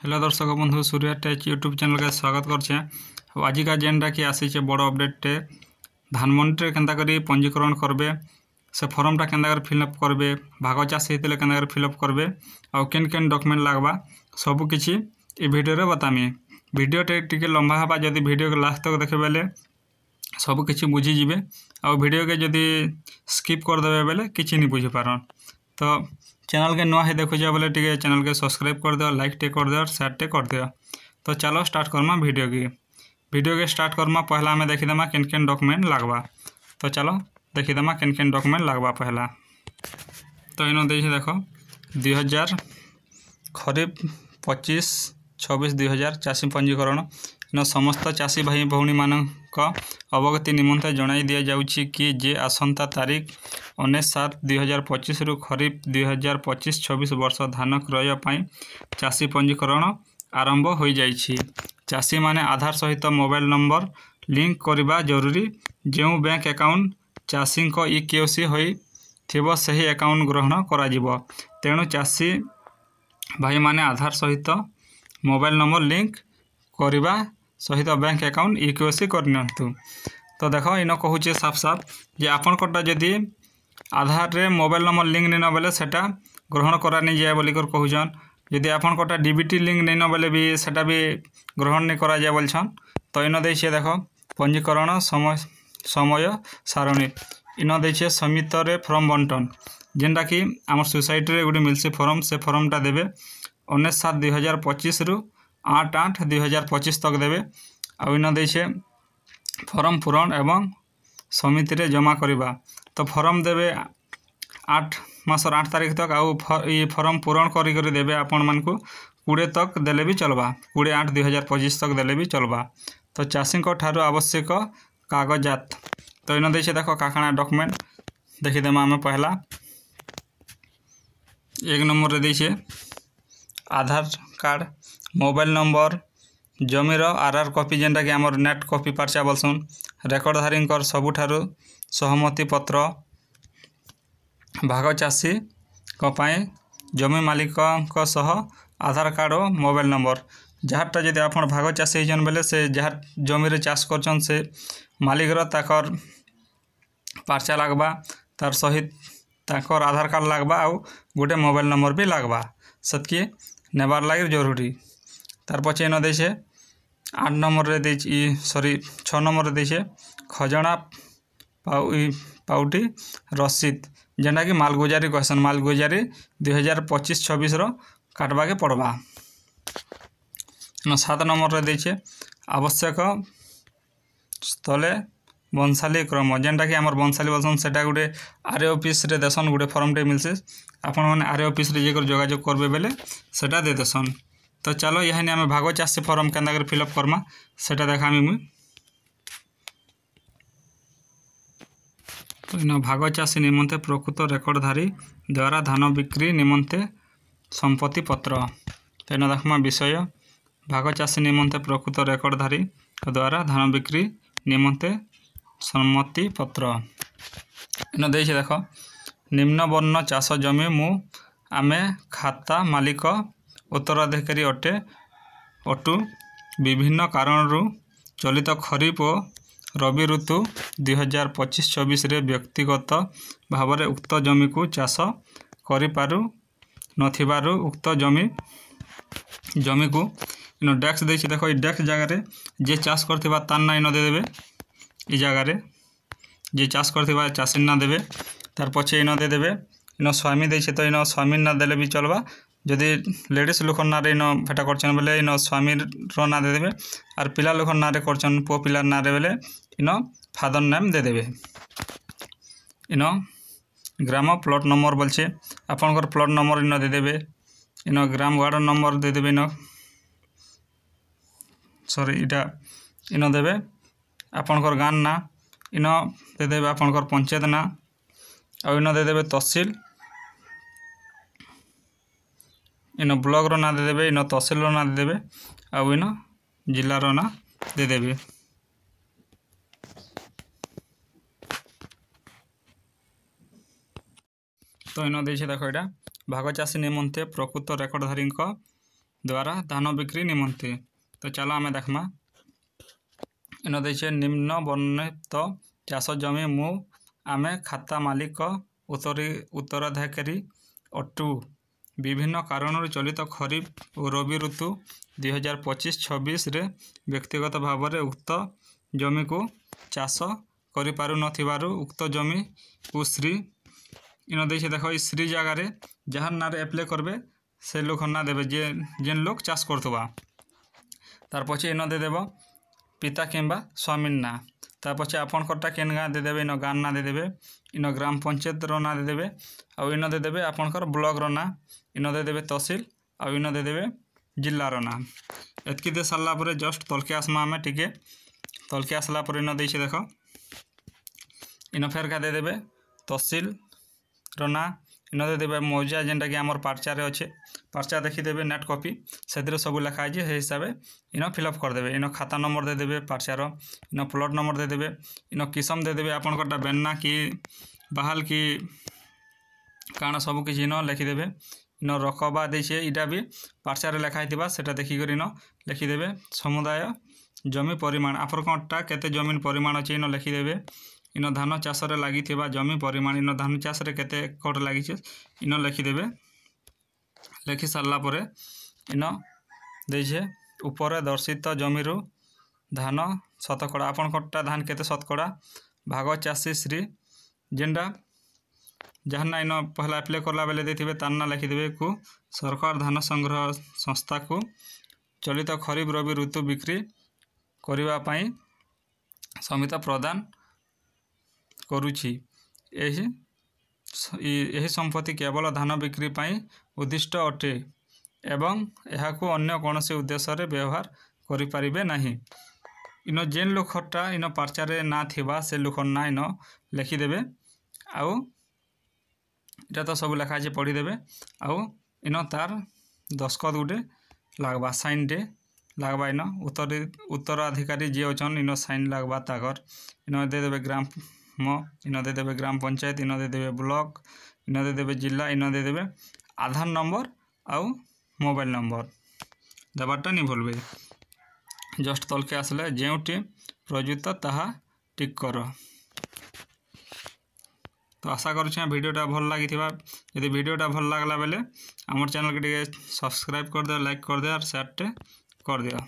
Hello दर्शक बंधु Surya take YouTube channel के स्वागत करछे। आज का जेनटा कि आसीचे बड़ अपडेट धानमंडी केन्ता करी पंजीकरण करबे से फॉर्मटा केन्ता करी फिलअप करबे भाग चाष होते केन्ता करी फिलअप करबे आउ केन केन डॉक्यूमेंट लागबा सब किछि ए वीडियो रे बतामी। वीडियो टे लंबा हबा जदि वीडियो के लास्ट तक देखे बेले सब किछि बुझी जिवे आउ वीडियो के जदि स्किप कर देबे बेले किछि नि बुझी पारन। तो चैनल के नुआ है देखो जा बोले टिके चैनल के सब्सक्राइब कर दियो, लाइक टे कर दियो और शेयर टे कर दियो। तो चलो स्टार्ट करमा वीडियो के स्टार्ट करमा। पहला हमें देखी देमा केन केन डॉक्यूमेंट लागबा। तो चलो देखी देमा केन केन डॉक्यूमेंट लागबा पहला। तो इनो देखि देखो 2000 खरीफ 25-26 2000 चाषी पंजीकरण इन समस्त चाषी भाई भौणी मानक अवगति निमंते जणाई दिया जाउछि कि जे आसंता तारीख 19/7/2025 रु खरीफ 2025-26 वर्ष धान क्रय पाई चाषी पंजीकरण आरंभ हो जाइछि। चाषी माने आधार सहित मोबाइल नंबर लिंक करबा जरूरी। जो बैंक अकाउंट चाषी को ई-केवाईसी होई थिबो सही अकाउंट ग्रहण करा जिवो। तेणु चाषी भाई माने आधार सहित मोबाइल नंबर लिंक करबा सहित बैंक अकाउंट ई-केवाईसी करनियंतु। तो देखो इन कहूचे साफ साफ जे आपन कोटा जदी आधार रे मोबाइल नंबर लिंक नहीं न बेले सेटा ग्रहण करा नहीं जाए बोली कर कहूछन। यदि आपन कोटा डीबीटी लिंक नहीं न बेले भी सेटा भी ग्रहण नहीं करा जाए बोलछन। तो इन देछे देखो पंजीकरण समय सारणी इन देछे समित रे फॉर्म बंटन जेनटा कि हमर सोसाइटी रे गुडी मिलसी फॉर्म से फॉर्मटा देबे 19/7/2025 रु 8/8/2025 तक देबे। आ इन देछे फॉर्म पूरण एवं समिति रे जमा करबा। तो फॉर्म देबे 8 मासर 8 तारीख तक आउ ये फॉर्म पूरण करी करी देबे आपण मान को 20 तक देले भी चलबा। 20/8/2025 तक देले भी चलबा। तो चाषी को ठारो आवश्यक कागजात तो इन देछे देखो काकाना डॉक्यूमेंट देखि देमा हमें पहला 1 नंबर रे देछे आधार कार्ड, मोबाइल नंबर, जमीर आरआर कॉपी जेनटा कि हमर नेट कॉपी परचा बोलसन, रेकर्ड धारी कर सबुठारु सहमति पत्र, भाग चाषी को पाए जमी मालिक को सह आधार कार्ड और मोबाइल नंबर जहाँटा जदि आप भाग चाषी होजन बेले से जहाँ जमी रे चाष करछन से मालिक रो ताकर परचा लागबा तार सहित ताकर आधार कार्ड लागबा आउ गोटे मोबाइल नंबर भी लागबा सतकी नेबार लागे जरूरी। तार पछे न देछे 8 नंबर रे देछि सॉरी 6 नंबर रे देछे खजना पाउटी रसीद जेना कि मालगुजारी क्वेश्चन मालगुजारी 2025-26 रो काटबा के पड़बा। 7 नंबर रे देछे आवश्यक स्थले बंशाली क्रम जेनटा कि हमर बंशाली बोलसन सेटा गुटे आरए ऑफिस रे देसन गुटे फॉर्म टे मिलसे आपण माने आरए ऑफिस रे जेकर जोगाजोग करबे बेले सेटा दे देसन। तो चलो यहां ने हमें भाग चाषी फॉर्म केन्दा कर फिलअप करमा सेटा देखामी मु। तो इन भाग चाषी निमंते प्रकृत रेकर्डधारी द्वारा धान बिक्री निमंते संपत्ति पत्र। तो इन देखमा विषय भाग चाषी निमंते प्रकृत रेकर्डधारी द्वारा धान बिक्री निमंते सम्मति पत्र। इन देछे देखो निम्न वर्ण चाष जमी मु आमे खाता मालिक उत्तराधिकारी अटू विभिन्न कारणरू चलित खरीफ और रबी ऋतु 2025-26 रे व्यक्तिगत भाव में उक्त जमी को चाष करिपारु नथिबारु उक्त जमी को इन डेस्क देछि देखो ई डेस्क जगह रे जे चाष करथिबा तार ना इन दे देबे। ई जगह रे जे चाष करथिबा चाषी ना देबे तार पछे इन दे देबे। इन स्वामी देछि तो इन स्वामी ना देले भी चलबा। जदि लेडीज लोक ना रे इन भेटा करछन बेले इन स्वामी रो ना दे देबे और पिला लोक ना रे करछन पो पिला ना रे बेले इन फादर नेम दे देबे। इन ग्राम प्लॉट नंबर बोलछे आपनकर प्लॉट नंबर इन दे देबे। इन ग्राम वार्ड नंबर दे देबे। इन सॉरी इटा इन देबे आपनकर गान ना इन दे देबे आपनकर पंचायत ना और इन दे देबे तहसील इन ब्लॉक रो ना दे देबे। इन तहसील रो ना दे देबे और इन जिला रो ना दे देबे। तो इन देछे देखो एटा भाग चाषी निमंते प्रकृत रेकर्डधारी द्वारा धान बिक्री निमंते। तो चलो आम देखमा इन देखे निम्न वर्णित चाष जमी मु आमे खाता मालिक उत्तराधिकारी अटू विभिन्न कारणों चलित खरीफ और रबी ऋतु 2025-26 रे व्यक्तिगत भाव में उक्त जमी को चाष करि पारु नथिबारु उक्त जमी को श्री इन देखे देख श्री जगार जहाँ ना एप्लाय करबे से लोक ना देवे जेन लोग चाष करथबा तार पछे इन दे देव पिता किंबा स्वामी ना तार पछे आपन करटा केन गाँ दे देवे इन गाँ ना दे देवे इन ग्राम पंचायत रो ना दे देवे आउ इन दे देवे आपनकर ब्लॉक रो ना इन दे देवे तहसील आउ इन दे देवे जिल्ला रो ना एतकी दे सारला परे जस्ट तलके आसमा आमे टिके तलके आसला परे इन देइछे देखो इन फेर का दे देवे तहसील रो ना इन दे देवे मौजा जेनटा कि हमर पर्चा रे अच्छे पर्चा देखी देवे नेट कॉपी से सब लिखा है से हिसाब इन फिलअप कर देवे इन खाता नंबर दे देवे पर्चार इन प्लॉट नंबर दे देवे इन किसम दे देवे आपनकटा बेन्ना कि बाहाल कि काण सब किसी इन लिखिदेवे इन रकबा देछे इटा भी पर्चा रे लिखा हिथिबा सेटा देखिकर इन लिखिदेवे समुदाय जमी परिमाण आपनकटा केते जमीन परिमाण अछि इन लिखिदेवे इन धान चाष रे लागि थिबा जमी परिमाण इन धान चाष रे केते एकड़ लागि छे इन लिखिदेवे लिखि सारला परे इन देछे ऊपर दर्शित जमीरु धान शतकड़ा आपनकटा धान केते शतकड़ा भाग चाषी श्री जेनटा जहाँ ना इन पहला अप्लाई करला बेले देथिबे तार ना लिखिदेवे को सरकार धान संग्रह संस्था को चलित खरीफ रबी ऋतु बिक्री करिवा पई समिता प्रदान करुछि यही संपत्ति केवल धान बिक्री पई उद्दिष्ट अटे एवं यह को अन्य कौन से उद्देश्य रे व्यवहार करि परिबे नाही इन जेन लोकटा इन पर्चा रे ना थिबा से लोक ना इन लिखिदेवे आउ इटा तो सब लिखा है पढ़ी देवे आउ इन तार दस्खत गुटे लागबा साइन डे लागबा इन उत्तराधिकारी जे अछन इन साइन लागबा ताकर इन दे देवे ग्राम इन दे देवे ग्राम पंचायत इन दे देवे ब्लॉक इन दे देवे जिला इन दे देवे आधार नंबर आउ मोबाइल नंबर देवाटा नहीं भूलबे जस्ट तलके आसले जेउटी प्रयुक्त ताहा टिक कर। तो आशा करुच्छे वीडियोटा भल लगी यदि वीडियोटा भल लगला बेले आमर चैनल के सब्सक्राइब कर दियो लाइक कर दियो और शेयर कर दियो।